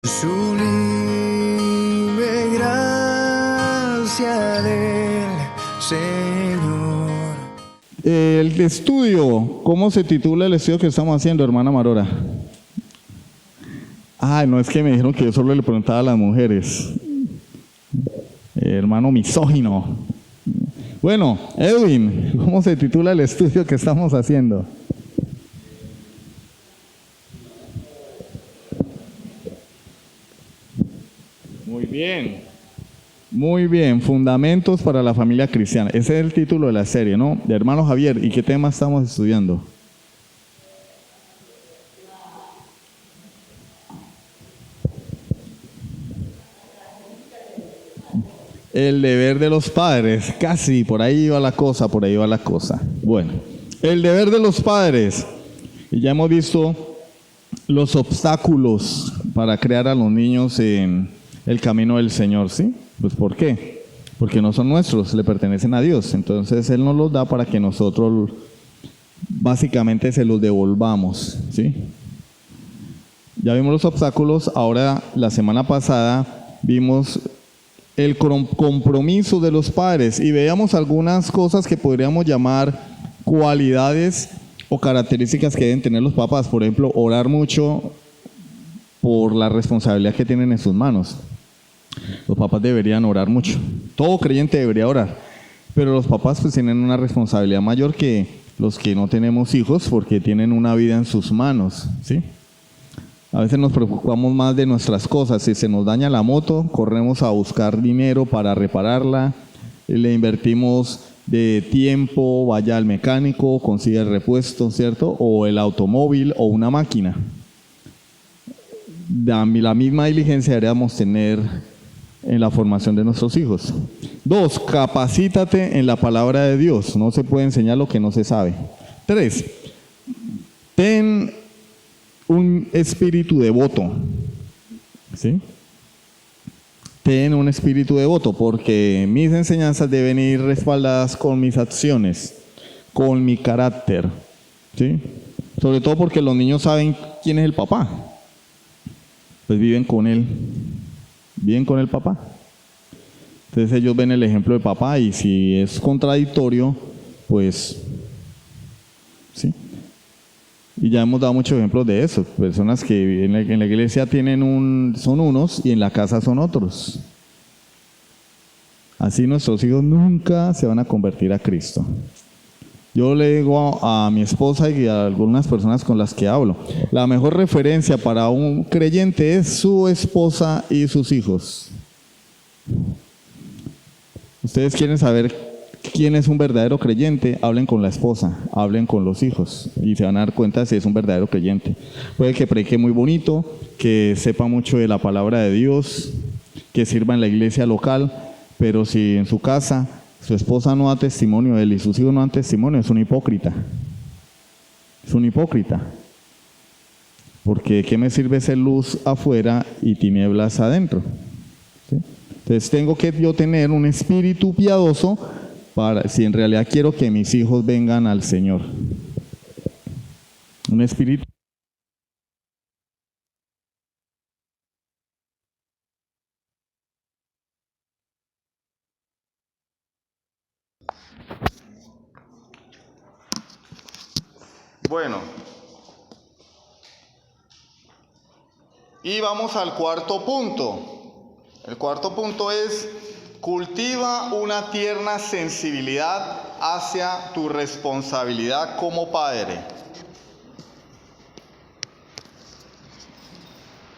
Sublime gracia del Señor. El estudio, ¿cómo se titula el estudio que estamos haciendo, hermana Marora? No es que me dijeron que yo solo le preguntaba a las mujeres. Hermano misógino. Bueno, Edwin, ¿cómo se titula el estudio que estamos haciendo? Muy bien, Fundamentos para la Familia Cristiana. Ese es el título de la serie, ¿no? De hermano Javier, ¿y qué tema estamos estudiando? El deber de los padres, casi, por ahí va la cosa, Bueno, el deber de los padres. Y ya hemos visto los obstáculos para crear a los niños en el camino del Señor, ¿sí? Pues ¿por qué? Porque no son nuestros, le pertenecen a Dios. Entonces Él nos los da para que nosotros básicamente se los devolvamos, ¿sí? Ya vimos los obstáculos, ahora la semana pasada vimos el compromiso de los padres y veíamos algunas cosas que podríamos llamar cualidades o características que deben tener los papás. Por ejemplo, orar mucho por la responsabilidad que tienen en sus manos. Los papás deberían orar mucho. Todo creyente debería orar. Pero los papás pues tienen una responsabilidad mayor que los que no tenemos hijos porque tienen una vida en sus manos, ¿sí? A veces nos preocupamos más de nuestras cosas. Si se nos daña la moto, corremos a buscar dinero para repararla, le invertimos de tiempo, vaya al mecánico, consigue el repuesto, ¿cierto? O el automóvil o una máquina. La misma diligencia deberíamos tener en la formación de nuestros hijos. 2, capacítate en la palabra de Dios. No se puede enseñar lo que no se sabe. 3, ten un espíritu devoto, ¿sí? Ten un espíritu devoto, porque mis enseñanzas deben ir respaldadas con mis acciones, con mi carácter, ¿sí? Sobre todo porque los niños saben quién es el papá, pues viven con él, viven con el papá. Entonces ellos ven el ejemplo de papá y si es contradictorio, pues, ¿sí? Y ya hemos dado muchos ejemplos de eso, personas que en la iglesia son unos y en la casa son otros. Así nuestros hijos nunca se van a convertir a Cristo. Yo le digo a mi esposa y a algunas personas con las que hablo, la mejor referencia para un creyente es su esposa y sus hijos. Ustedes quieren saber quién es un verdadero creyente, hablen con la esposa, hablen con los hijos y se van a dar cuenta si es un verdadero creyente. Puede que predique muy bonito, que sepa mucho de la palabra de Dios, que sirva en la iglesia local, pero si en su casa su esposa no da testimonio de él y sus hijos no dan testimonio, es un hipócrita. Es un hipócrita. Porque ¿qué me sirve ser luz afuera y tinieblas adentro? ¿Sí? Entonces tengo que yo tener un espíritu piadoso si en realidad quiero que mis hijos vengan al Señor. Un espíritu. Bueno. Y vamos al cuarto punto. El cuarto punto es: cultiva una tierna sensibilidad hacia tu responsabilidad como padre.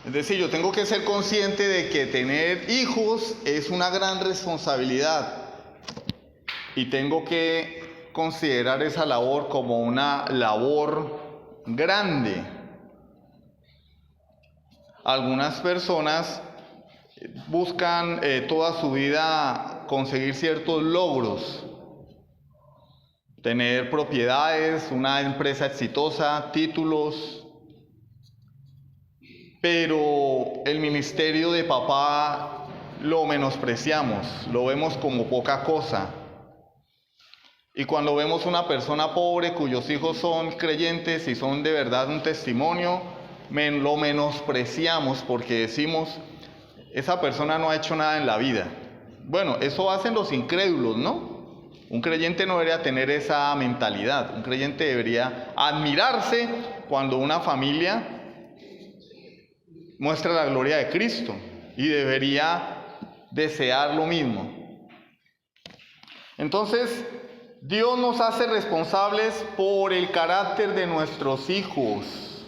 Es decir, yo tengo que ser consciente de que tener hijos es una gran responsabilidad y tengo que considerar esa labor como una labor grande. Algunas personas buscan toda su vida conseguir ciertos logros, tener propiedades, una empresa exitosa, títulos, pero el ministerio de papá lo menospreciamos, lo vemos como poca cosa. Y cuando vemos una persona pobre cuyos hijos son creyentes y son de verdad un testimonio, lo menospreciamos porque decimos, esa persona no ha hecho nada en la vida. Bueno, eso hacen los incrédulos, ¿no? Un creyente no debería tener esa mentalidad. Un creyente debería admirarse cuando una familia muestra la gloria de Cristo y debería desear lo mismo. Entonces, Dios nos hace responsables por el carácter de nuestros hijos.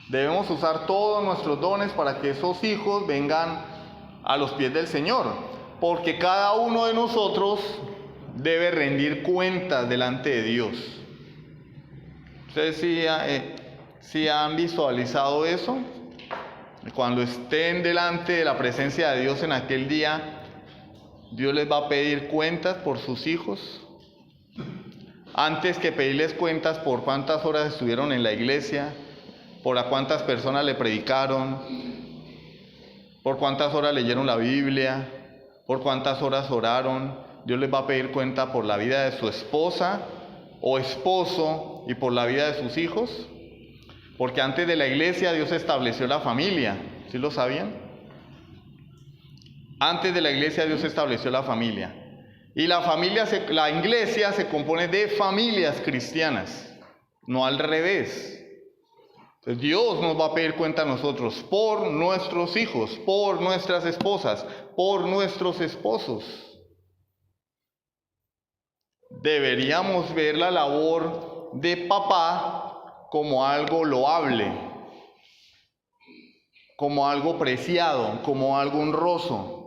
Debemos usar todos nuestros dones para que esos hijos vengan a los pies del Señor, porque cada uno de nosotros debe rendir cuentas delante de Dios. ¿Ustedes sí han visualizado eso? Cuando estén delante de la presencia de Dios en aquel día, Dios les va a pedir cuentas por sus hijos. Antes que pedirles cuentas por cuántas horas estuvieron en la iglesia, por a cuántas personas le predicaron, por cuántas horas leyeron la Biblia, por cuántas horas oraron, Dios les va a pedir cuenta por la vida de su esposa o esposo y por la vida de sus hijos. Porque antes de la iglesia Dios estableció la familia, ¿sí lo sabían? Antes de la iglesia Dios estableció la familia. Y la iglesia se compone de familias cristianas, no al revés. Entonces Dios nos va a pedir cuenta a nosotros por nuestros hijos, por nuestras esposas, por nuestros esposos. Deberíamos ver la labor de papá como algo loable, como algo preciado, como algo honroso.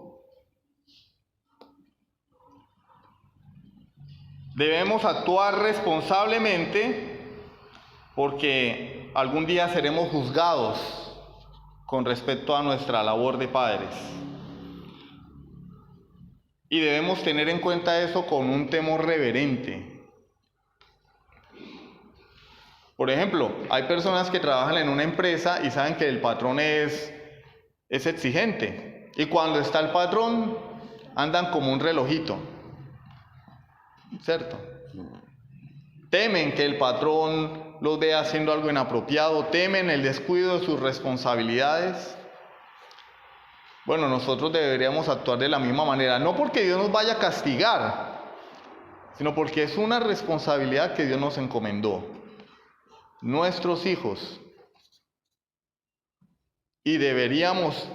Debemos actuar responsablemente porque algún día seremos juzgados con respecto a nuestra labor de padres. Y debemos tener en cuenta eso con un temor reverente. Por ejemplo, hay personas que trabajan en una empresa y saben que el patrón es exigente. Y cuando está el patrón, andan como un relojito. ¿Cierto? Temen que el patrón los vea haciendo algo inapropiado, temen el descuido de sus responsabilidades. Bueno, nosotros deberíamos actuar de la misma manera, no porque Dios nos vaya a castigar, sino porque es una responsabilidad que Dios nos encomendó. Nuestros hijos. Y deberíamos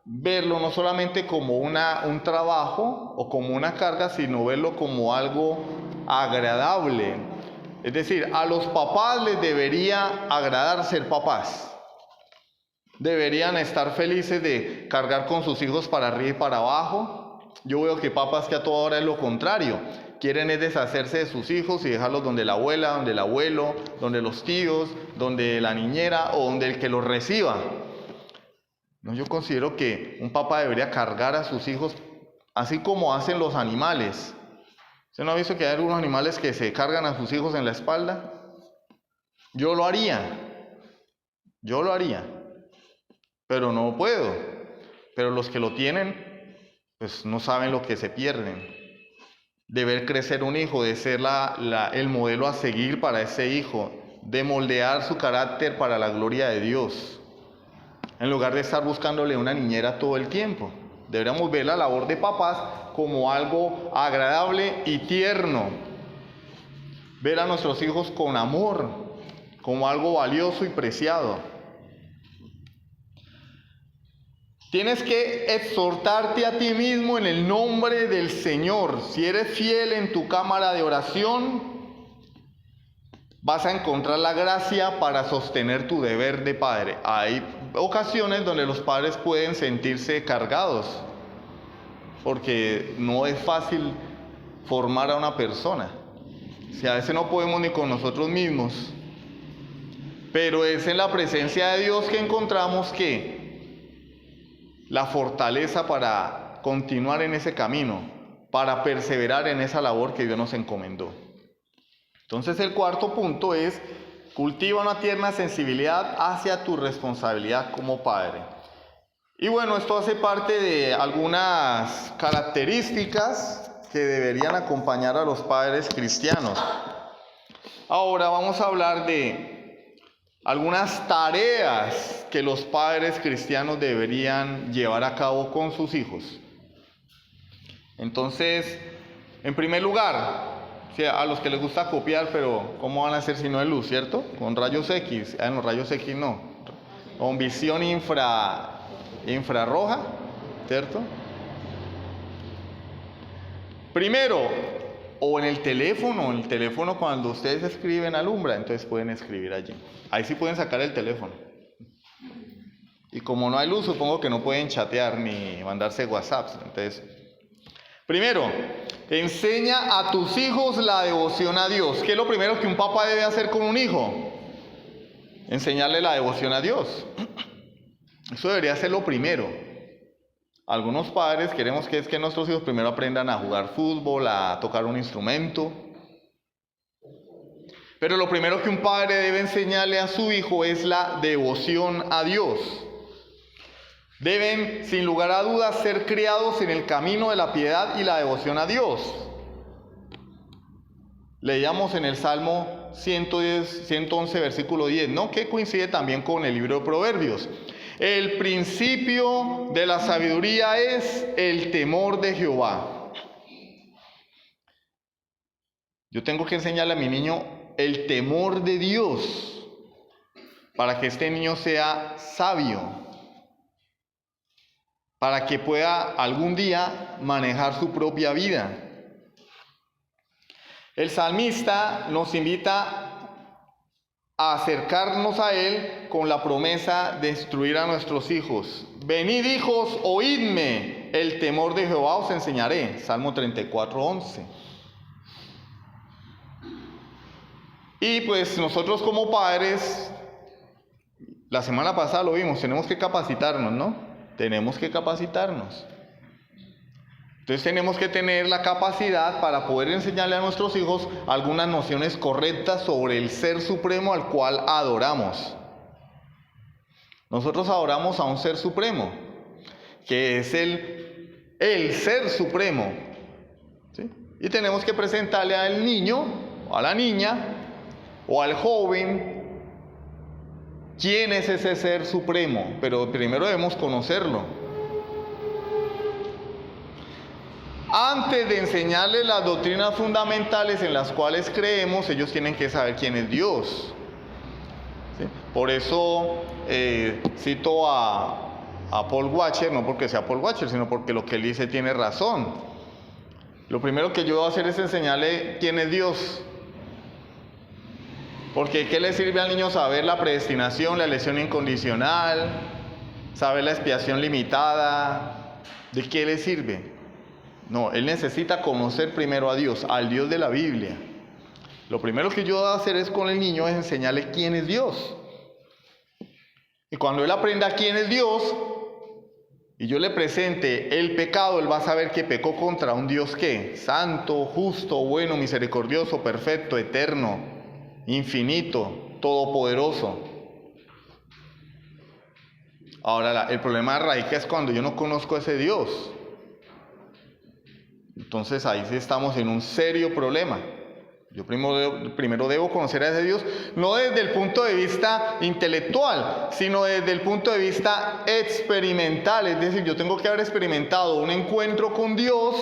verlo no solamente como un trabajo o como una carga, sino verlo como algo agradable. Es decir, a los papás les debería agradar ser papás. Deberían estar felices de cargar con sus hijos para arriba y para abajo. Yo veo que papás que a toda hora es lo contrario. Quieren es deshacerse de sus hijos y dejarlos donde la abuela, donde el abuelo, donde los tíos, donde la niñera o donde el que los reciba. No, yo considero que un papá debería cargar a sus hijos así como hacen los animales. ¿Usted no ha visto que hay algunos animales que se cargan a sus hijos en la espalda? Yo lo haría, pero no puedo. Pero los que lo tienen, pues no saben lo que se pierden. De ver crecer un hijo, de ser el modelo a seguir para ese hijo, de moldear su carácter para la gloria de Dios. En lugar de estar buscándole una niñera todo el tiempo. Deberíamos ver la labor de papás como algo agradable y tierno. Ver a nuestros hijos con amor, como algo valioso y preciado. Tienes que exhortarte a ti mismo en el nombre del Señor. Si eres fiel en tu cámara de oración, vas a encontrar la gracia para sostener tu deber de padre. Hay ocasiones donde los padres pueden sentirse cargados, porque no es fácil formar a una persona. Si a veces no podemos ni con nosotros mismos, pero es en la presencia de Dios que encontramos que la fortaleza para continuar en ese camino, para perseverar en esa labor que Dios nos encomendó. Entonces el cuarto punto es: cultiva una tierna sensibilidad hacia tu responsabilidad como padre. Y bueno, esto hace parte de algunas características que deberían acompañar a los padres cristianos. Ahora vamos a hablar de algunas tareas que los padres cristianos deberían llevar a cabo con sus hijos. Entonces, en primer lugar, a los que les gusta copiar, pero ¿cómo van a hacer si no hay luz, cierto? Con rayos X. En los rayos X no. Con visión infrarroja, ¿cierto? Primero, o en el teléfono cuando ustedes escriben alumbra, entonces pueden escribir allí. Ahí sí pueden sacar el teléfono. Y como no hay luz, supongo que no pueden chatear ni mandarse WhatsApps. Entonces, primero, enseña a tus hijos la devoción a Dios. ¿Qué es lo primero que un papá debe hacer con un hijo? Enseñarle la devoción a Dios. Eso debería ser lo primero. Algunos padres queremos que nuestros hijos primero aprendan a jugar fútbol, a tocar un instrumento. Pero lo primero que un padre debe enseñarle a su hijo es la devoción a Dios. Deben, sin lugar a dudas, ser criados en el camino de la piedad y la devoción a Dios. Leíamos en el Salmo 111, versículo 10, ¿no? Que coincide también con el libro de Proverbios. El principio de la sabiduría es el temor de Jehová. Yo tengo que enseñarle a mi niño el temor de Dios para que este niño sea sabio, para que pueda algún día manejar su propia vida. El salmista nos invita a acercarnos a Él con la promesa de instruir a nuestros hijos. Venid, hijos, oídme, el temor de Jehová os enseñaré. Salmo 34:11. Y pues nosotros como padres, la semana pasada lo vimos, tenemos que capacitarnos, ¿no? Tenemos que capacitarnos. Entonces tenemos que tener la capacidad para poder enseñarle a nuestros hijos algunas nociones correctas sobre el Ser Supremo al cual adoramos. Nosotros adoramos a un Ser Supremo, que es el Ser Supremo, ¿sí? Y tenemos que presentarle al niño, o a la niña, o al joven, quién es ese Ser Supremo, pero primero debemos conocerlo. Antes de enseñarles las doctrinas fundamentales en las cuales creemos, ellos tienen que saber quién es Dios. ¿Sí? Por eso cito a Paul Washer, no porque sea Paul Washer, sino porque lo que él dice tiene razón. Lo primero que yo voy a hacer es enseñarle quién es Dios. Porque ¿qué le sirve al niño saber la predestinación, la elección incondicional, saber la expiación limitada? ¿De qué le sirve? No, él necesita conocer primero a Dios, al Dios de la Biblia. Lo primero que yo voy a hacer es con el niño es enseñarle quién es Dios. Y cuando él aprenda quién es Dios, y yo le presente el pecado, él va a saber que pecó contra un Dios ¿qué? Santo, justo, bueno, misericordioso, perfecto, eterno, infinito, todopoderoso. Ahora, el problema radica es cuando yo no conozco a ese Dios. Entonces ahí sí estamos en un serio problema. Yo primero debo conocer a ese Dios, no desde el punto de vista intelectual, sino desde el punto de vista experimental. Es decir, yo tengo que haber experimentado un encuentro con Dios,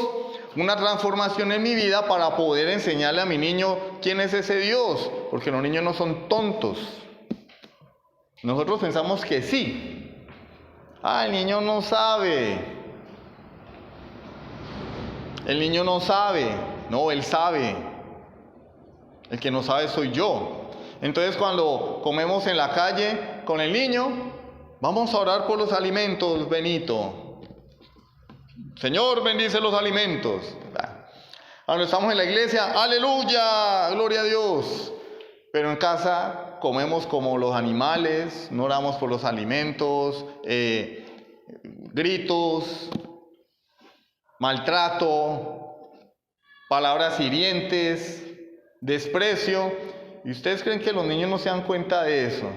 una transformación en mi vida para poder enseñarle a mi niño quién es ese Dios, porque los niños no son tontos. Nosotros pensamos que sí. El niño no sabe. El niño no sabe. No, él sabe. El que no sabe soy yo. Entonces cuando comemos en la calle con el niño, vamos a orar por los alimentos, Benito. Señor, bendice los alimentos. Cuando estamos en la iglesia, aleluya, gloria a Dios. Pero en casa comemos como los animales, no oramos por los alimentos, gritos, maltrato, palabras hirientes, desprecio. ¿Y ustedes creen que los niños no se dan cuenta de eso?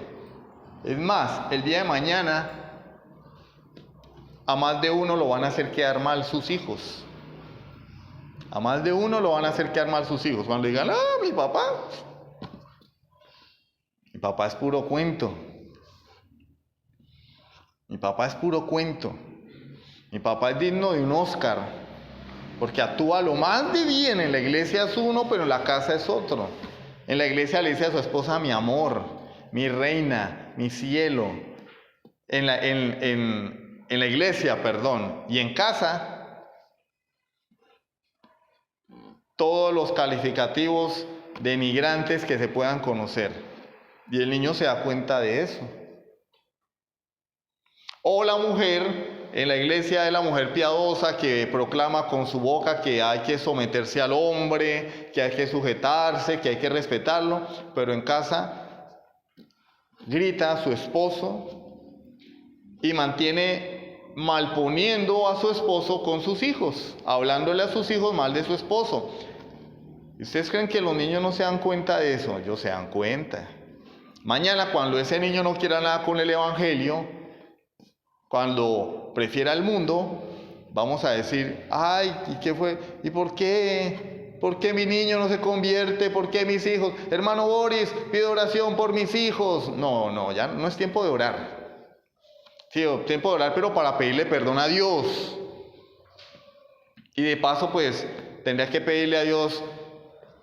Es más, el día de mañana a más de uno lo van a hacer quedar mal sus hijos. A más de uno lo van a hacer quedar mal sus hijos. Cuando digan, mi papá. Mi papá es puro cuento. Mi papá es puro cuento. Mi papá es digno de un Oscar, porque actúa lo más de bien. En la iglesia es uno, pero en la casa es otro. En la iglesia le dice a su esposa, mi amor, mi reina, mi cielo. En la iglesia, perdón. Y en casa, todos los calificativos denigrantes que se puedan conocer. Y el niño se da cuenta de eso. O la mujer, en la iglesia es la mujer piadosa que proclama con su boca que hay que someterse al hombre, que hay que sujetarse, que hay que respetarlo, pero en casa grita a su esposo y mantiene malponiendo a su esposo con sus hijos, hablándole a sus hijos mal de su esposo. ¿Ustedes creen que los niños no se dan cuenta de eso? Ellos se dan cuenta. Mañana, cuando ese niño no quiera nada con el evangelio, cuando prefiera el mundo, vamos a decir, ay, ¿y qué fue? ¿Y por qué? ¿Por qué mi niño no se convierte? ¿Por qué mis hijos? Hermano Boris, pido oración por mis hijos. No, ya no es tiempo de orar. Sí, tiempo de orar, pero para pedirle perdón a Dios. Y de paso, pues, tendría que pedirle a Dios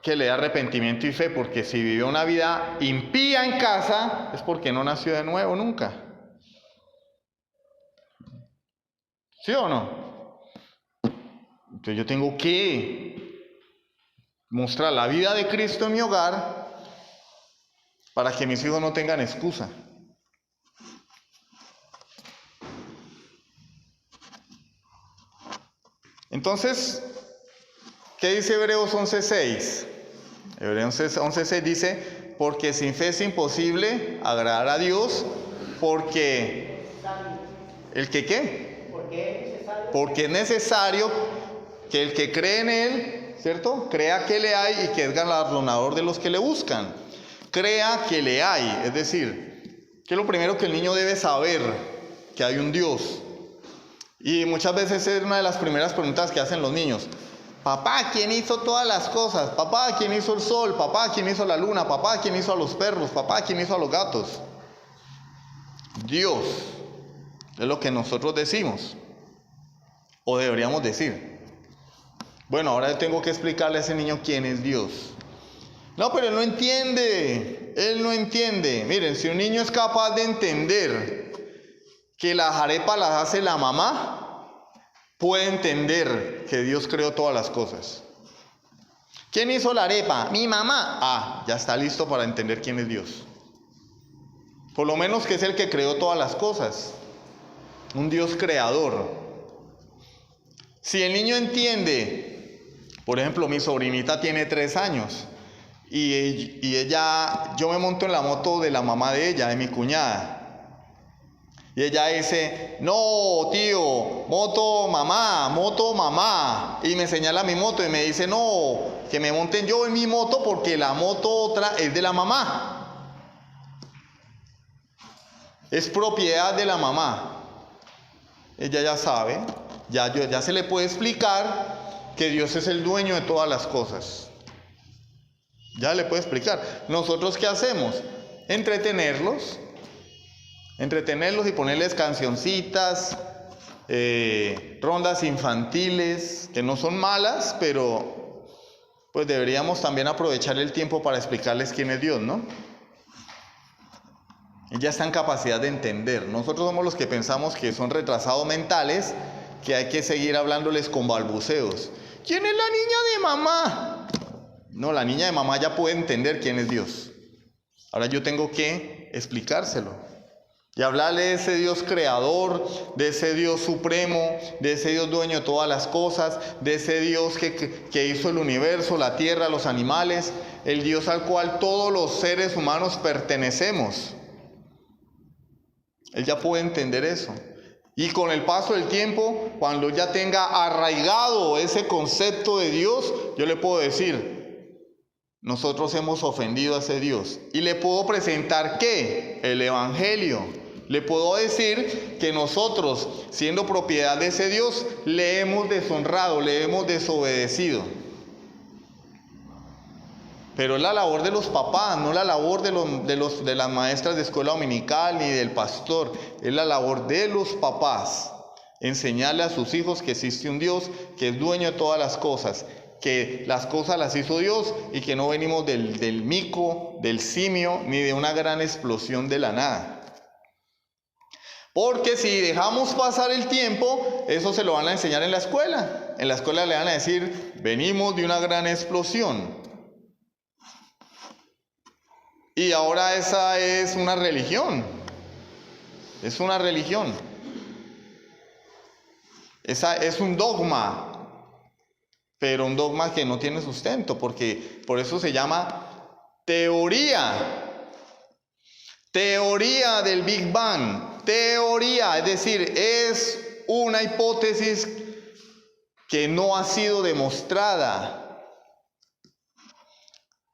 que le dé arrepentimiento y fe, porque si vive una vida impía en casa, es porque no nació de nuevo nunca. ¿Sí o no? Entonces yo tengo que mostrar la vida de Cristo en mi hogar para que mis hijos no tengan excusa. Entonces, ¿qué dice Hebreos 11:6? Hebreos 11:6 dice, porque sin fe es imposible agradar a Dios, porque... ¿El que qué? Porque es necesario que el que cree en Él, ¿cierto? Crea que le hay y que es galardonador de los que le buscan. Crea que le hay, es decir, que es lo primero que el niño debe saber, que hay un Dios. Y muchas veces es una de las primeras preguntas que hacen los niños. Papá, ¿quién hizo todas las cosas? Papá, ¿quién hizo el sol? Papá, ¿quién hizo la luna? Papá, ¿quién hizo a los perros? Papá, ¿quién hizo a los gatos? Dios. Es lo que nosotros decimos, o deberíamos decir. Bueno, ahora yo tengo que explicarle a ese niño quién es Dios. No, pero él no entiende. Miren, si un niño es capaz de entender que las arepas las hace la mamá, puede entender que Dios creó todas las cosas. ¿Quién hizo la arepa? Mi mamá. Ah, ya está listo para entender quién es Dios. Por lo menos que es el que creó todas las cosas. Un Dios creador. Si el niño entiende, por ejemplo, mi sobrinita tiene 3 años y ella, yo me monto en la moto de la mamá de ella, de mi cuñada, y ella dice, no tío, moto mamá, y me señala mi moto y me dice, no, que me monten yo en mi moto porque la moto otra es de la mamá, es propiedad de la mamá. Ella ya sabe, ya se le puede explicar que Dios es el dueño de todas las cosas. Ya le puede explicar. ¿Nosotros qué hacemos? Entretenerlos y ponerles cancioncitas, rondas infantiles, que no son malas, pero pues deberíamos también aprovechar el tiempo para explicarles quién es Dios, ¿no? Ella está en capacidad de entender. Nosotros somos los que pensamos que son retrasados mentales, que hay que seguir hablándoles con balbuceos. ¿Quién es la niña de mamá? No, la niña de mamá ya puede entender quién es Dios. Ahora yo tengo que explicárselo y hablarle de ese Dios creador, de ese Dios supremo, de ese Dios dueño de todas las cosas, de ese Dios que hizo el universo, la tierra, los animales, el Dios al cual todos los seres humanos pertenecemos. Él ya puede entender eso. Y con el paso del tiempo, cuando ya tenga arraigado ese concepto de Dios, yo le puedo decir, nosotros hemos ofendido a ese Dios. Y le puedo presentar ¿qué? El Evangelio. Le puedo decir que nosotros, siendo propiedad de ese Dios, le hemos deshonrado, le hemos desobedecido. Pero es la labor de los papás, no la labor de las maestras de escuela dominical ni del pastor. Es la labor de los papás. Enseñarle a sus hijos que existe un Dios que es dueño de todas las cosas, que las cosas las hizo Dios y que no venimos del mico, del simio, ni de una gran explosión de la nada. Porque si dejamos pasar el tiempo, eso se lo van a enseñar en la escuela. En la escuela le van a decir, venimos de una gran explosión. Y ahora esa es una religión. Es una religión. Esa es un dogma. Pero un dogma que no tiene sustento, porque por eso se llama teoría. Teoría del Big Bang. Teoría, es decir, es una hipótesis que no ha sido demostrada.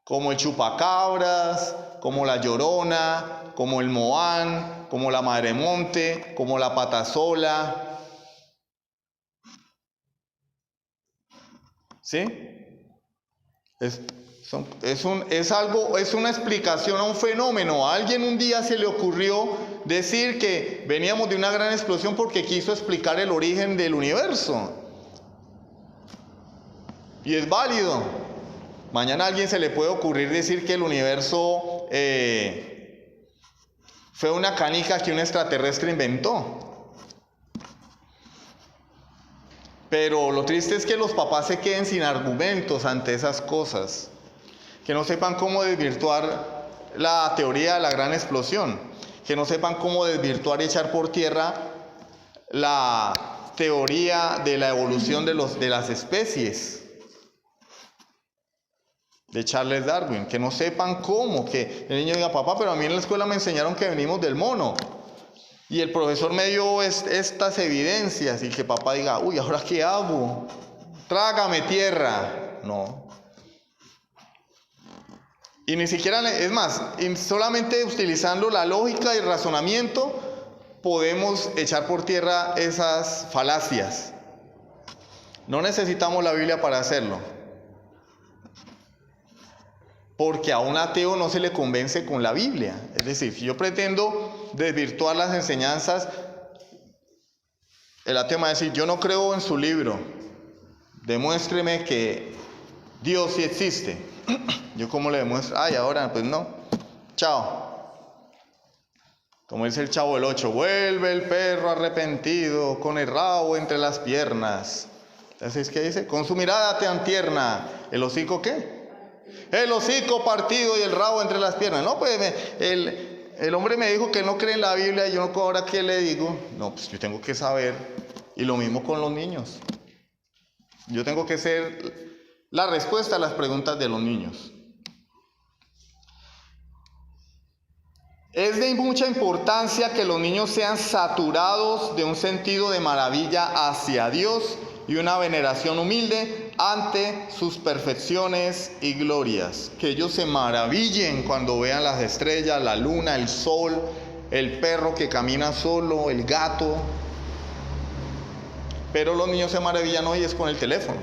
Como el chupacabras, como la llorona, como el Moán, como la madremonte, como la patasola. ¿Sí? Es una explicación a un fenómeno. A alguien un día se le ocurrió decir que veníamos de una gran explosión porque quiso explicar el origen del universo. Y es válido. Mañana a alguien se le puede ocurrir decir que el universo fue una canica que un extraterrestre inventó. Pero lo triste es que los papás se queden sin argumentos ante esas cosas, que no sepan cómo desvirtuar la teoría de la gran explosión, que no sepan cómo desvirtuar y echar por tierra la teoría de la evolución de las especies de Charles Darwin, que no sepan cómo, que el niño diga, papá, pero a mí en la escuela me enseñaron que venimos del mono. Y el profesor me dio estas evidencias y que papá diga, uy, ¿ahora qué hago? Trágame tierra. No. Y ni siquiera, es más, solamente utilizando la lógica y el razonamiento podemos echar por tierra esas falacias. No necesitamos la Biblia para hacerlo. Porque a un ateo no se le convence con la Biblia. Es decir, si yo pretendo desvirtuar las enseñanzas, el ateo me va a decir, yo no creo en su libro, demuéstreme que Dios sí existe. Yo cómo le demuestro, ay, ahora pues no, chao. Como dice el Chavo del 8, vuelve el perro arrepentido con el rabo entre las piernas. Entonces, ¿qué dice? Con su mirada tan tierna, ¿el hocico qué? El hocico partido y el rabo entre las piernas. No, pues el hombre me dijo que no cree en la Biblia y yo no, ahora qué le digo. No, pues yo tengo que saber. Y lo mismo con los niños. Yo tengo que ser la respuesta a las preguntas de los niños. Es de mucha importancia que los niños sean saturados de un sentido de maravilla hacia Dios y una veneración humilde ante sus perfecciones y glorias. Que ellos se maravillen cuando vean las estrellas, la luna, el sol, el perro que camina solo, el gato. Pero los niños se maravillan hoy es con el teléfono.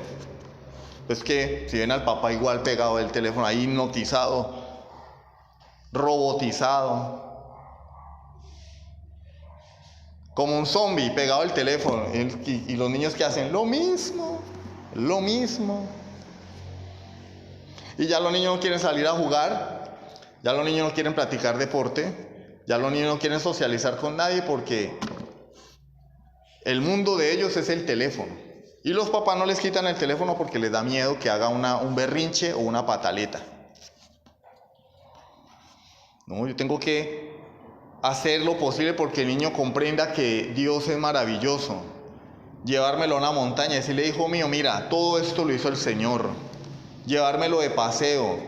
Es que si ven al papá igual pegado del teléfono, ahí hipnotizado, robotizado, como un zombie pegado al teléfono. Y los niños que hacen lo mismo. Y ya los niños no quieren salir a jugar, ya los niños no quieren practicar deporte, ya los niños no quieren socializar con nadie porque el mundo de ellos es el teléfono. Y los papás no les quitan el teléfono porque les da miedo que haga un berrinche o una pataleta. No, yo tengo que hacer lo posible porque el niño comprenda que Dios es maravilloso. Llevármelo a una montaña y decirle, hijo mío, mira, todo esto lo hizo el Señor. Llevármelo de paseo.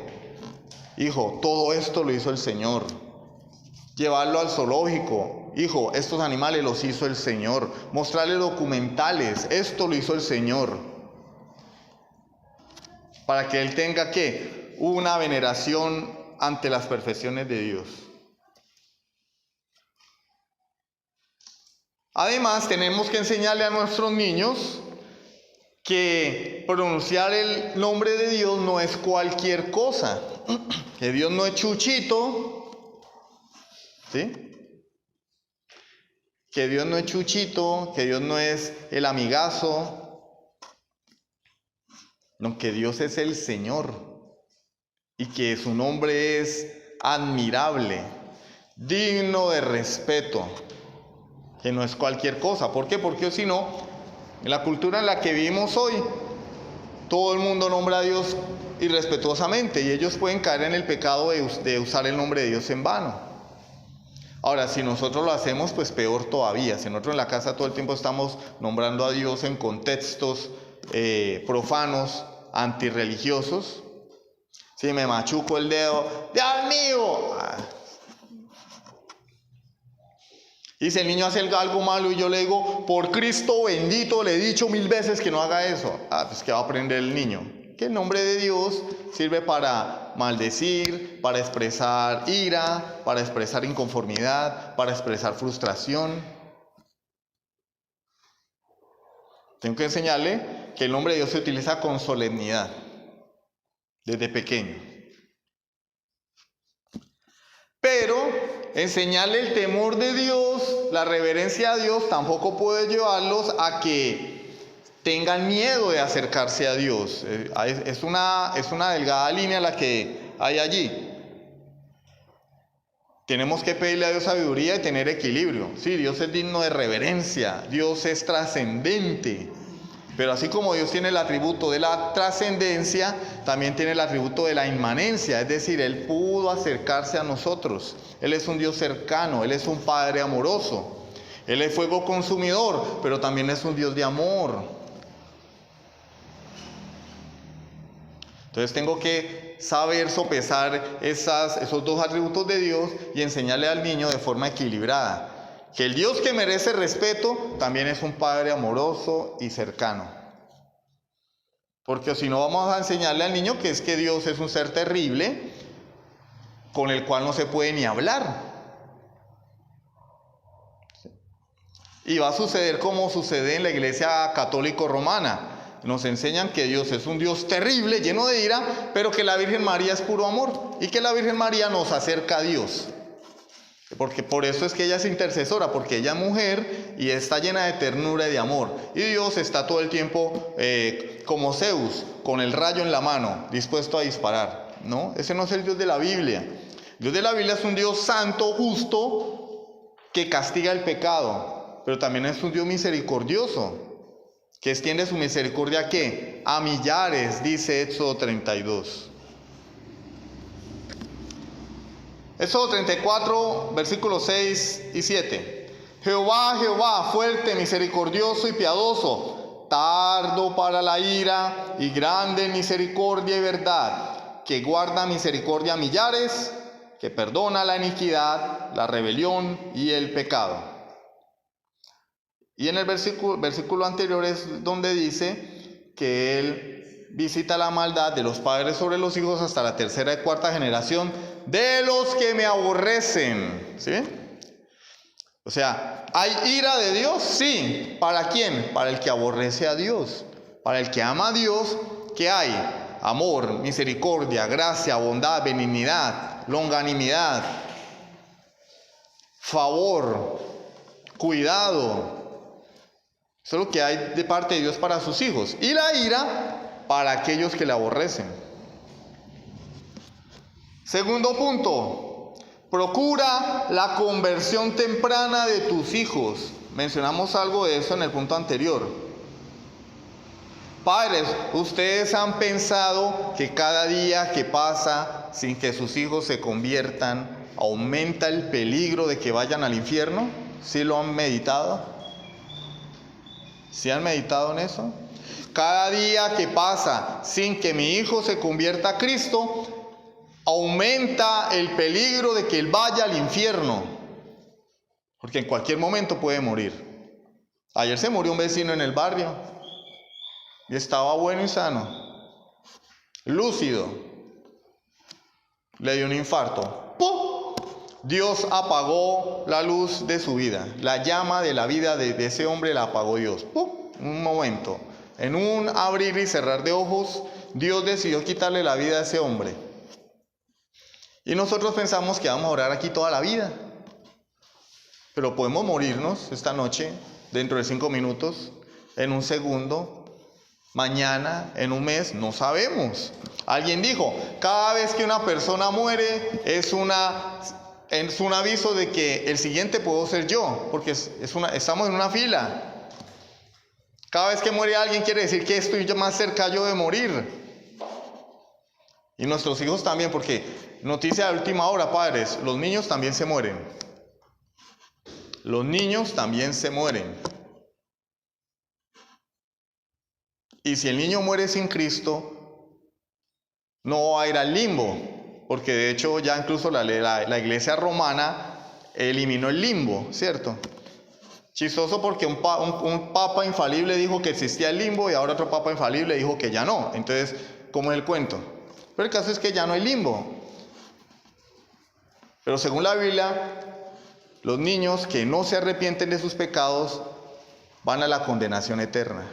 Hijo, todo esto lo hizo el Señor. Llevarlo al zoológico. Hijo, estos animales los hizo el Señor. Mostrarle documentales. Esto lo hizo el Señor. Para que él tenga, ¿qué? Una veneración ante las perfecciones de Dios. Además, tenemos que enseñarle a nuestros niños que pronunciar el nombre de Dios no es cualquier cosa. Que Dios no es Chuchito, ¿sí? Que Dios no es Chuchito, que Dios no es el amigazo, no, que Dios es el Señor y que su nombre es admirable, digno de respeto, que no es cualquier cosa. ¿Por qué? Porque si no, en la cultura en la que vivimos hoy, todo el mundo nombra a Dios irrespetuosamente y ellos pueden caer en el pecado de usar el nombre de Dios en vano. Ahora, si nosotros lo hacemos, pues peor todavía. Si nosotros en la casa todo el tiempo estamos nombrando a Dios en contextos profanos, antirreligiosos, si me machuco el dedo, ¡Dios mío! Y si el niño hace algo malo y yo le digo, por Cristo bendito, le he dicho 1000 veces que no haga eso. Pues ¿qué va a aprender el niño? Que el nombre de Dios sirve para maldecir, para expresar ira, para expresar inconformidad, para expresar frustración. Tengo que enseñarle que el nombre de Dios se utiliza con solemnidad, desde pequeño. Pero enseñarle el temor de Dios, la reverencia a Dios, tampoco puede llevarlos a que tengan miedo de acercarse a Dios. Es una delgada línea la que hay allí. Tenemos que pedirle a Dios sabiduría y tener equilibrio. Sí, Dios es digno de reverencia, Dios es trascendente. Pero así como Dios tiene el atributo de la trascendencia, también tiene el atributo de la inmanencia, es decir, Él pudo acercarse a nosotros. Él es un Dios cercano, Él es un Padre amoroso. Él es fuego consumidor, pero también es un Dios de amor. Entonces tengo que saber sopesar esos dos atributos de Dios y enseñarle al niño de forma equilibrada. Que el Dios que merece respeto también es un Padre amoroso y cercano. Porque si no vamos a enseñarle al niño que es que Dios es un ser terrible con el cual no se puede ni hablar. Y va a suceder como sucede en la Iglesia Católica Romana. Nos enseñan que Dios es un Dios terrible, lleno de ira, pero que la Virgen María es puro amor y que la Virgen María nos acerca a Dios. Porque por eso es que ella es intercesora, porque ella es mujer y está llena de ternura y de amor. Y Dios está todo el tiempo como Zeus, con el rayo en la mano, dispuesto a disparar. No, ese no es el Dios de la Biblia. El Dios de la Biblia es un Dios santo, justo, que castiga el pecado, pero también es un Dios misericordioso, que extiende su misericordia ¿a qué? A millares, dice Éxodo 32. Éxodo 34, versículos 6 y 7. Jehová, Jehová, fuerte, misericordioso y piadoso, tardo para la ira y grande en misericordia y verdad, que guarda misericordia a millares, que perdona la iniquidad, la rebelión y el pecado. Y en el versículo anterior es donde dice que Él visita la maldad de los padres sobre los hijos hasta la tercera y cuarta generación de los que me aborrecen. ¿Sí? O sea, ¿hay ira de Dios? Sí. ¿Para quién? Para el que aborrece a Dios. Para el que ama a Dios, ¿qué hay? Amor, misericordia, gracia, bondad, benignidad, longanimidad, favor, cuidado. Eso es lo que hay de parte de Dios para sus hijos. Y la ira para aquellos que le aborrecen. Segundo punto. Procura la conversión temprana de tus hijos. Mencionamos algo de eso en el punto anterior. Padres, ¿ustedes han pensado que cada día que pasa sin que sus hijos se conviertan, aumenta el peligro de que vayan al infierno? ¿Sí lo han meditado? ¿Sí han meditado en eso? Cada día que pasa sin que mi hijo se convierta a Cristo, aumenta el peligro de que él vaya al infierno. Porque en cualquier momento puede morir. Ayer se murió un vecino en el barrio. Y estaba bueno y sano. Lúcido. Le dio un infarto. ¡Pum! Dios apagó la luz de su vida. La llama de la vida de ese hombre la apagó Dios. ¡Pum! Un momento. En un abrir y cerrar de ojos, Dios decidió quitarle la vida a ese hombre. Y nosotros pensamos que vamos a orar aquí toda la vida. Pero podemos morirnos esta noche, dentro de 5 minutos, en un segundo, mañana, en un mes, no sabemos. Alguien dijo, cada vez que una persona muere es un aviso de que el siguiente puedo ser yo, porque estamos en una fila. Cada vez que muere alguien quiere decir que estoy más cerca yo de morir. Y nuestros hijos también, porque noticia de última hora, padres, los niños también se mueren. Los niños también se mueren. Y si el niño muere sin Cristo, no va a ir al limbo, porque de hecho ya incluso la iglesia romana eliminó el limbo, ¿cierto? Chistoso porque un papa infalible dijo que existía el limbo y ahora otro papa infalible dijo que ya no. Entonces, ¿cómo es el cuento? Pero el caso es que ya no hay limbo. Pero según la Biblia, los niños que no se arrepienten de sus pecados van a la condenación eterna.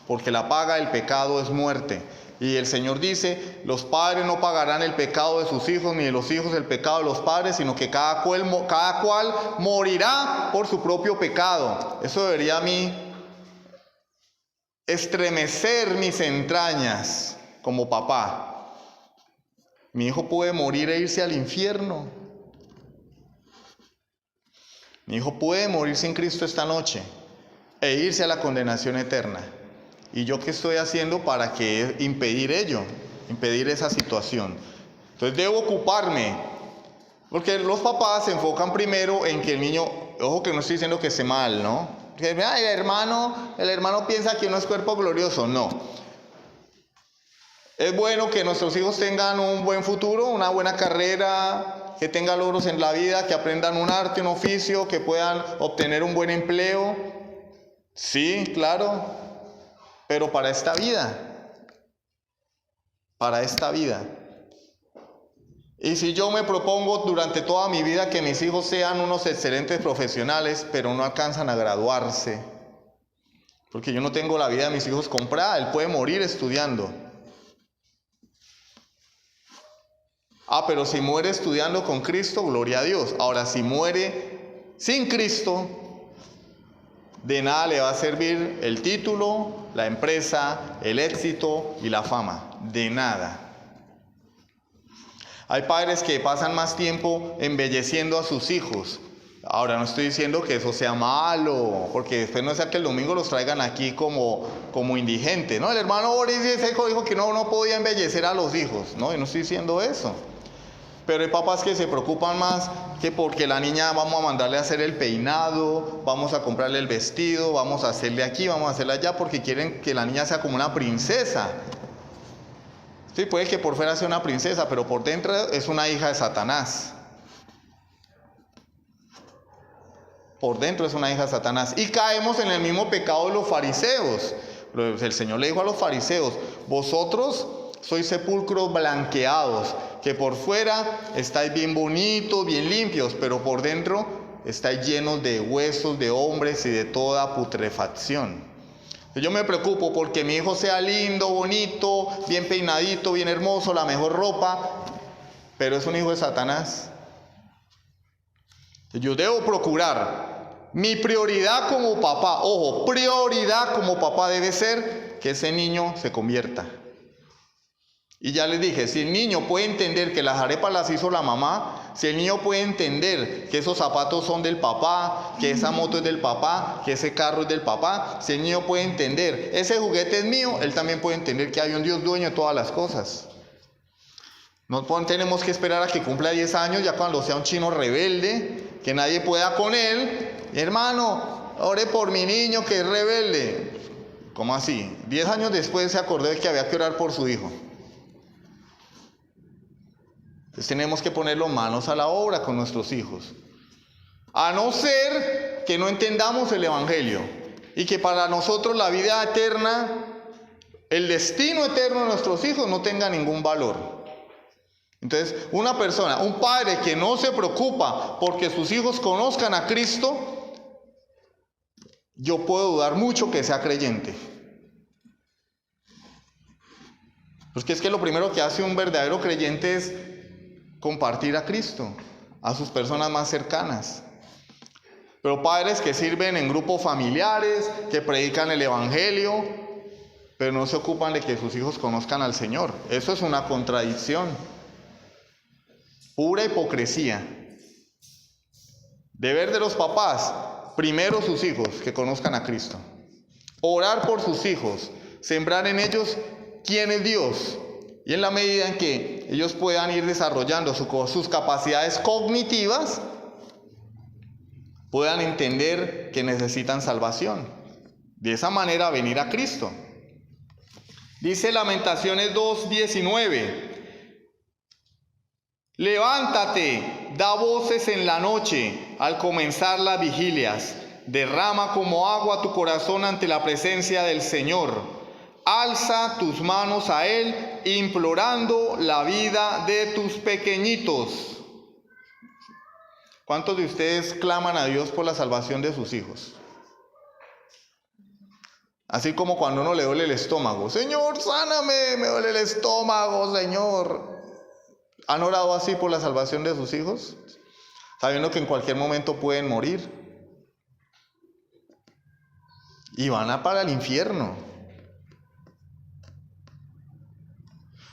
Porque la paga del pecado es muerte. Y el Señor dice, los padres no pagarán el pecado de sus hijos, ni de los hijos el pecado de los padres, sino que cada cual morirá por su propio pecado. Eso debería a mí estremecer mis entrañas como papá. Mi hijo puede morir e irse al infierno. Mi hijo puede morir sin Cristo esta noche e irse a la condenación eterna. ¿Y yo qué estoy haciendo para impedir ello? Impedir esa situación. Entonces debo ocuparme. Porque los papás se enfocan primero en que el niño, ojo que no estoy diciendo que esté mal, ¿no? Que el hermano piensa que no es cuerpo glorioso. No. Es bueno que nuestros hijos tengan un buen futuro, una buena carrera, que tengan logros en la vida, que aprendan un arte, un oficio, que puedan obtener un buen empleo. Sí, claro. Pero para esta vida. Y si yo me propongo durante toda mi vida que mis hijos sean unos excelentes profesionales, pero no alcanzan a graduarse, porque yo no tengo la vida de mis hijos comprada, él puede morir estudiando. Pero si muere estudiando con Cristo, gloria a Dios. Ahora, si muere sin Cristo, de nada le va a servir el título, la empresa, el éxito y la fama. De nada. Hay padres que pasan más tiempo embelleciendo a sus hijos. Ahora, no estoy diciendo que eso sea malo, porque después no sea que el domingo los traigan aquí como indigentes, ¿no? El hermano Boris dijo que no podía embellecer a los hijos, ¿no? Y no estoy diciendo eso. Pero hay papás que se preocupan más que porque la niña vamos a mandarle a hacer el peinado, vamos a comprarle el vestido, vamos a hacerle aquí, vamos a hacerle allá, porque quieren que la niña sea como una princesa. Sí, puede que por fuera sea una princesa, pero por dentro es una hija de Satanás. Por dentro es una hija de Satanás. Y caemos en el mismo pecado de los fariseos. El Señor le dijo a los fariseos, vosotros sois sepulcros blanqueados, que por fuera estáis bien bonitos, bien limpios, pero por dentro estáis llenos de huesos de hombres y de toda putrefacción. Yo me preocupo porque mi hijo sea lindo, bonito, bien peinadito, bien hermoso, la mejor ropa, pero es un hijo de Satanás. Yo debo procurar. Mi prioridad como papá, ojo, prioridad como papá debe ser que ese niño se convierta. Y ya les dije, si el niño puede entender que las arepas las hizo la mamá, si el niño puede entender que esos zapatos son del papá, que esa moto es del papá, que ese carro es del papá, si el niño puede entender, ese juguete es mío, él también puede entender que hay un Dios dueño de todas las cosas. No tenemos que esperar a que cumpla 10 años, ya cuando sea un chino rebelde, que nadie pueda con él. Hermano, ore por mi niño que es rebelde. ¿Cómo así? 10 años después se acordó de que había que orar por su hijo. Entonces tenemos que ponerlo manos a la obra con nuestros hijos. A no ser que no entendamos el Evangelio y que para nosotros la vida eterna, el destino eterno de nuestros hijos no tenga ningún valor. Entonces, una persona, un padre que no se preocupa porque sus hijos conozcan a Cristo, yo puedo dudar mucho que sea creyente. Porque es que lo primero que hace un verdadero creyente es compartir a Cristo, a sus personas más cercanas. Pero padres que sirven en grupos familiares, que predican el evangelio, pero no se ocupan de que sus hijos conozcan al Señor. Eso es una contradicción. Pura hipocresía. Deber de los papás, primero sus hijos, que conozcan a Cristo. Orar por sus hijos, sembrar en ellos quién es Dios. Y en la medida en que ellos puedan ir desarrollando sus capacidades cognitivas, puedan entender que necesitan salvación. De esa manera venir a Cristo. Dice Lamentaciones 2:19. Levántate, da voces en la noche al comenzar las vigilias. Derrama como agua tu corazón ante la presencia del Señor. Alza tus manos a Él, implorando la vida de tus pequeñitos. ¿Cuántos de ustedes claman a Dios por la salvación de sus hijos? Así como cuando uno le duele el estómago. Señor, sáname, me duele el estómago, Señor. ¿Han orado así por la salvación de sus hijos? Sabiendo que en cualquier momento pueden morir. Y van para el infierno.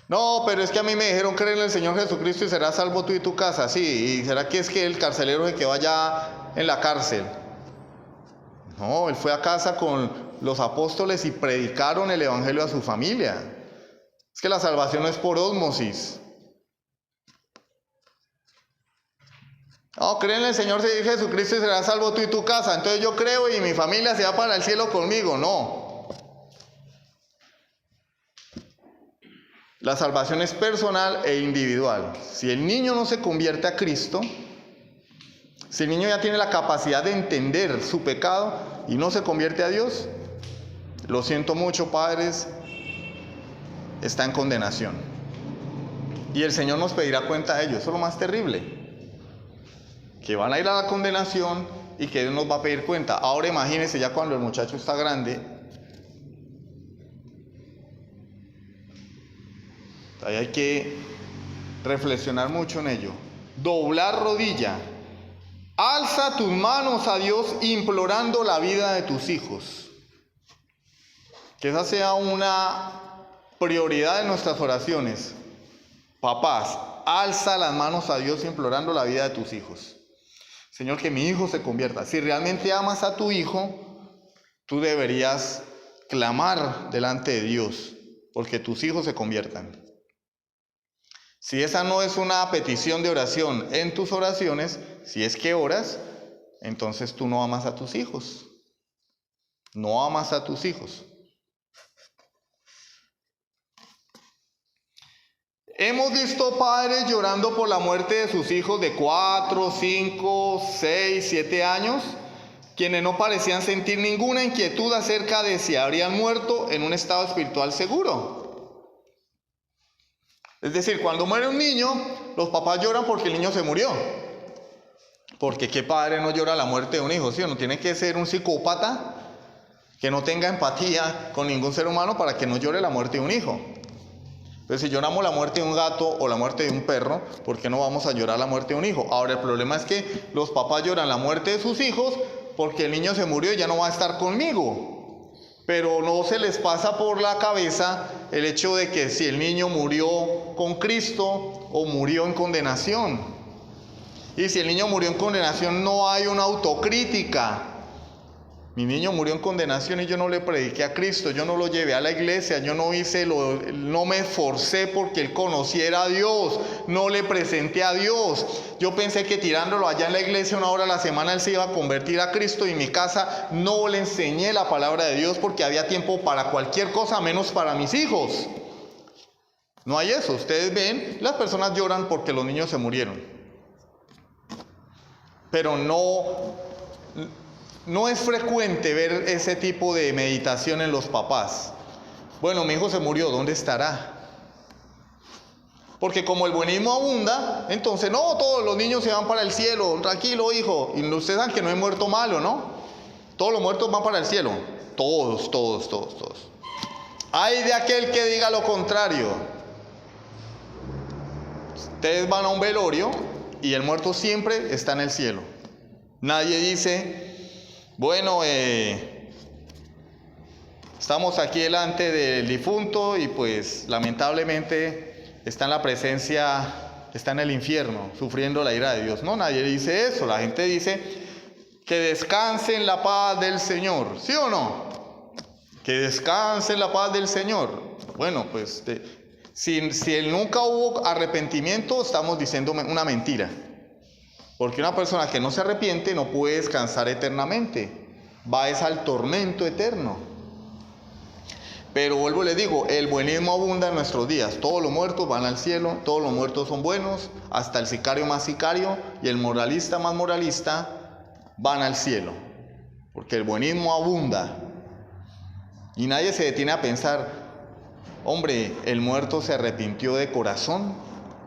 No, pero es que a mí me dijeron creer en el Señor Jesucristo y serás salvo tú y tu casa. Sí, ¿y será que es que el carcelero se quedó allá en la cárcel? No, él fue a casa con los apóstoles y predicaron el evangelio a su familia. Es que la salvación no es por ósmosis. No, creen en el Señor Jesucristo y serás salvo tú y tu casa. Entonces yo creo y mi familia se va para el cielo conmigo. No. La salvación es personal e individual. Si el niño no se convierte a Cristo, si el niño ya tiene la capacidad de entender su pecado y no se convierte a Dios, lo siento mucho, padres, está en condenación. Y el Señor nos pedirá cuenta de ello. Eso es lo más terrible. Que van a ir a la condenación y que Dios nos va a pedir cuenta. Ahora imagínense ya cuando el muchacho está grande. Ahí hay que reflexionar mucho en ello. Doblar rodilla. Alza tus manos a Dios implorando la vida de tus hijos. Que esa sea una prioridad de nuestras oraciones. Papás, alza las manos a Dios implorando la vida de tus hijos. Señor, que mi hijo se convierta. Si realmente amas a tu hijo, tú deberías clamar delante de Dios porque tus hijos se conviertan. Si esa no es una petición de oración en tus oraciones, si es que oras, entonces tú no amas a tus hijos. No amas a tus hijos. Hemos visto padres llorando por la muerte de sus hijos de 4, 5, 6, 7 años, quienes no parecían sentir ninguna inquietud acerca de si habrían muerto en un estado espiritual seguro. Es decir, cuando muere un niño, los papás lloran porque el niño se murió. Porque qué padre no llora la muerte de un hijo, ¿sí? No tiene que ser un psicópata que no tenga empatía con ningún ser humano para que no llore la muerte de un hijo. Entonces, si lloramos la muerte de un gato o la muerte de un perro, ¿por qué no vamos a llorar la muerte de un hijo? Ahora, el problema es que los papás lloran la muerte de sus hijos porque el niño se murió y ya no va a estar conmigo. Pero no se les pasa por la cabeza el hecho de que si el niño murió con Cristo o murió en condenación. Y si el niño murió en condenación, no hay una autocrítica. Mi niño murió en condenación y yo no le prediqué a Cristo, yo no lo llevé a la iglesia, yo no me esforcé porque él conociera a Dios, no le presenté a Dios. Yo pensé que tirándolo allá en la iglesia 1 hora a la semana él se iba a convertir a Cristo, y en mi casa no le enseñé la palabra de Dios porque había tiempo para cualquier cosa menos para mis hijos. No hay eso. Ustedes ven, las personas lloran porque los niños se murieron, pero no es frecuente ver ese tipo de meditación en los papás. Bueno, mi hijo se murió, ¿dónde estará? Porque como el buenismo abunda, entonces no, todos los niños se van para el cielo, tranquilo hijo. Y ustedes saben que no hay muerto malo, ¿no? Todos los muertos van para el cielo, todos. Hay de aquel que diga lo contrario. Ustedes van a un velorio y el muerto siempre está en el cielo. Nadie dice, bueno, estamos aquí delante del difunto y pues lamentablemente está en la presencia, está en el infierno, sufriendo la ira de Dios. No, nadie dice eso. La gente dice que descanse en la paz del Señor. ¿Sí o no? Que descanse en la paz del Señor. Bueno, pues si nunca hubo arrepentimiento, estamos diciendo una mentira. Porque una persona que no se arrepiente no puede descansar eternamente. Va al tormento eterno. Pero vuelvo y les digo, el buenismo abunda en nuestros días. Todos los muertos van al cielo, todos los muertos son buenos, hasta el sicario más sicario y el moralista más moralista van al cielo. Porque el buenismo abunda. Y nadie se detiene a pensar, hombre, el muerto se arrepintió de corazón,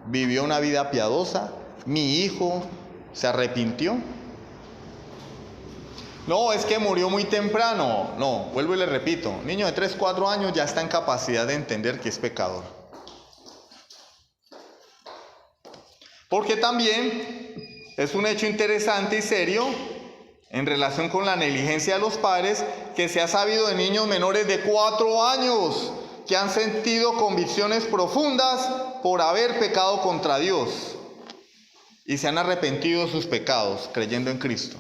vivió una vida piadosa, mi hijo se arrepintió. No, es que murió muy temprano. No, vuelvo y le repito, un niño de 3, 4 años ya está en capacidad de entender que es pecador. Porque también es un hecho interesante y serio en relación con la negligencia de los padres, que se ha sabido de niños menores de 4 años que han sentido convicciones profundas por haber pecado contra Dios y se han arrepentido de sus pecados creyendo en Cristo.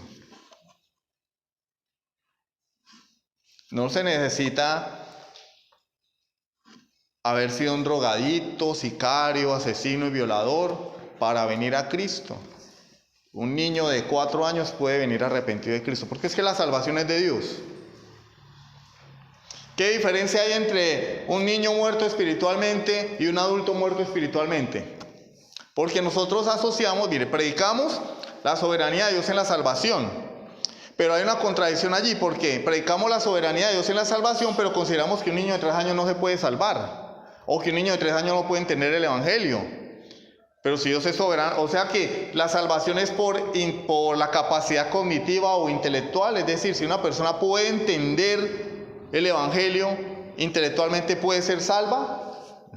No se necesita haber sido un drogadicto, sicario, asesino y violador para venir a Cristo. Un niño de 4 años puede venir arrepentido de Cristo, porque es que la salvación es de Dios. ¿Qué diferencia hay entre un niño muerto espiritualmente y un adulto muerto espiritualmente? Porque nosotros asociamos, mire, predicamos la soberanía de Dios en la salvación, pero hay una contradicción allí, porque predicamos la soberanía de Dios en la salvación, pero consideramos que un niño de 3 años no se puede salvar, o que un niño de 3 años no puede entender el Evangelio. Pero si Dios es soberano, o sea que la salvación es por la capacidad cognitiva o intelectual, es decir, si una persona puede entender el Evangelio, intelectualmente puede ser salva.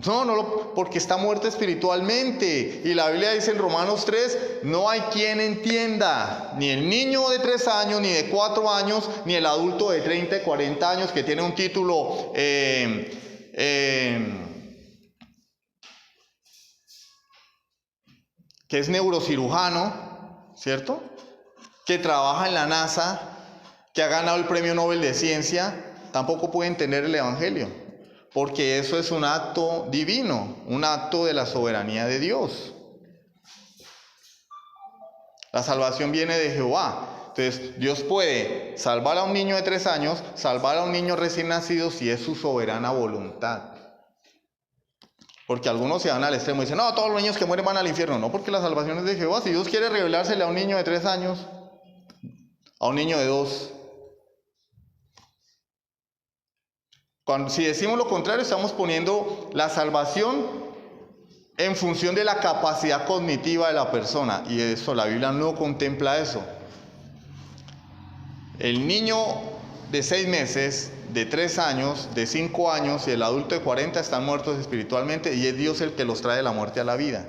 No, porque está muerta espiritualmente. Y la Biblia dice en Romanos 3, no hay quien entienda, ni el niño de 3 años, ni de 4 años, ni el adulto de 30 y 40 años que tiene un título que es neurocirujano, ¿cierto? Que trabaja en la NASA, que ha ganado el premio Nobel de Ciencia, tampoco puede entender el Evangelio, porque eso es un acto divino, un acto de la soberanía de Dios. La salvación viene de Jehová. Entonces, Dios puede salvar a un niño de 3 años, salvar a un niño recién nacido si es su soberana voluntad. Porque algunos se van al extremo y dicen, no, todos los niños que mueren van al infierno. No, porque la salvación es de Jehová. Si Dios quiere revelársele a un niño de 3 años, a un niño de 2. Si decimos lo contrario, estamos poniendo la salvación en función de la capacidad cognitiva de la persona. Y eso, la Biblia no contempla eso. El niño de 6 meses, de 3 años, de 5 años y el adulto de 40 están muertos espiritualmente, y es Dios el que los trae de la muerte a la vida.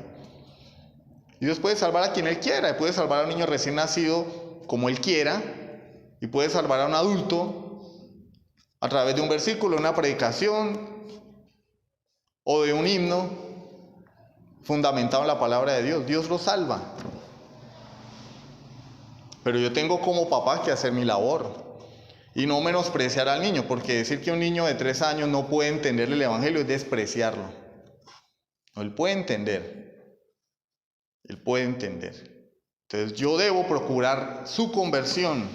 Y Dios puede salvar a quien Él quiera, y puede salvar a un niño recién nacido como Él quiera, y puede salvar a un adulto a través de un versículo, una predicación o de un himno fundamentado en la palabra de Dios. Dios lo salva. Pero yo tengo como papá que hacer mi labor y no menospreciar al niño, porque decir que un niño de 3 años no puede entender el Evangelio es despreciarlo. No, él puede entender. Él puede entender. Entonces yo debo procurar su conversión.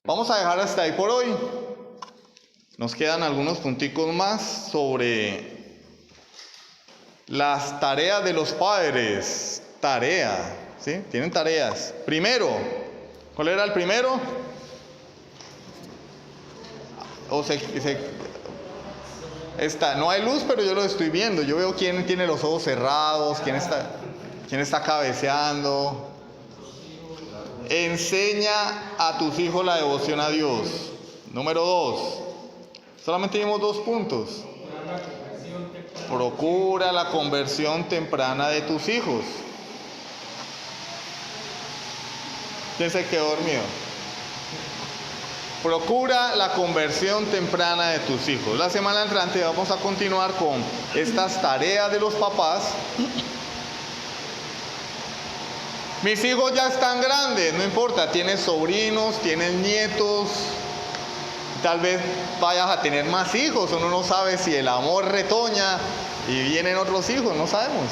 Vamos a dejar hasta ahí por hoy. Nos quedan algunos punticos más sobre las tareas de los padres. Tarea, ¿sí? Tienen tareas. Primero, ¿cuál era el primero? No hay luz, pero yo lo estoy viendo. Yo veo quién tiene los ojos cerrados, quién está cabeceando. Enseña a tus hijos la devoción a Dios. Número 2. Solamente vimos 2 puntos. Procura la conversión temprana de tus hijos. ¿Quién se quedó dormido? Procura la conversión temprana de tus hijos. La semana entrante vamos a continuar con estas tareas de los papás. Mis hijos ya están grandes, no importa, tienes sobrinos, tienes nietos, tal vez vayas a tener más hijos, uno no sabe si el amor retoña y vienen otros hijos, no sabemos.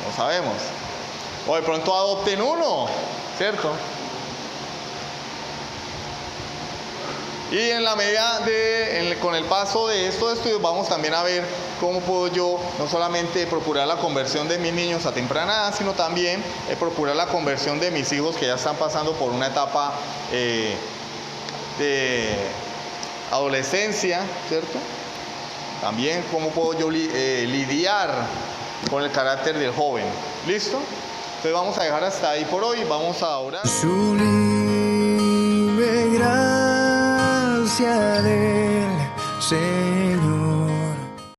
No sabemos. O de pronto adopten uno, ¿cierto? Y en la medida con el paso de estos estudios vamos también a ver cómo puedo yo no solamente procurar la conversión de mis niños a temprana edad, sino también procurar la conversión de mis hijos que ya están pasando por una etapa de adolescencia, ¿cierto? También cómo puedo yo lidiar con el carácter del joven. ¿Listo? Entonces vamos a dejar hasta ahí por hoy, vamos a orar. Sublime gracia del Señor.